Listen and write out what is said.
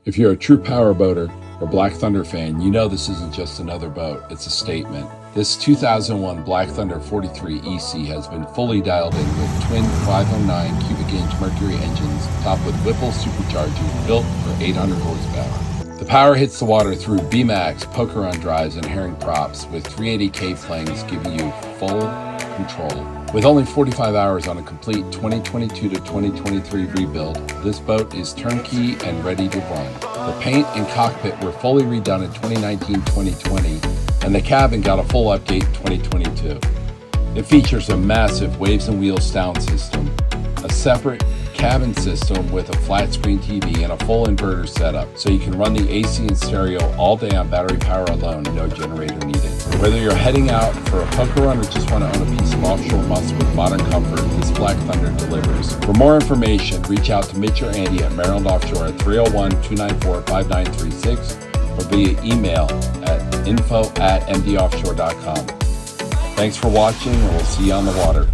If you're a true powerboater or Black Thunder fan, you know this isn't just another boat, it's a statement. This 2001 Black Thunder 43 EC has been fully dialed in with twin 509 cubic inch Mercury engines topped with Whipple superchargers built for 800 horsepower. The power hits the water through B-Max, poker-on drives, and herring props with 380K planes giving you full control. With only 45 hours on a complete 2022 to 2023 rebuild, this boat is turnkey and ready to run. The paint and cockpit were fully redone in 2019-2020, and the cabin got a full update in 2022. It features a massive waves and wheels sound system, a separate cabin system with a flat screen TV, and a full inverter setup, so you can run the AC and stereo all day on battery power alone, no generator needed. Whether you're heading out for a poker run or just want to own a piece of offshore muscle with modern comfort, this Black Thunder delivers. For more information, reach out to Mitch or Andy at Maryland Offshore at 301-294-5936 or via email at info@mdoffshore.com. Thanks for watching, and we'll see you on the water.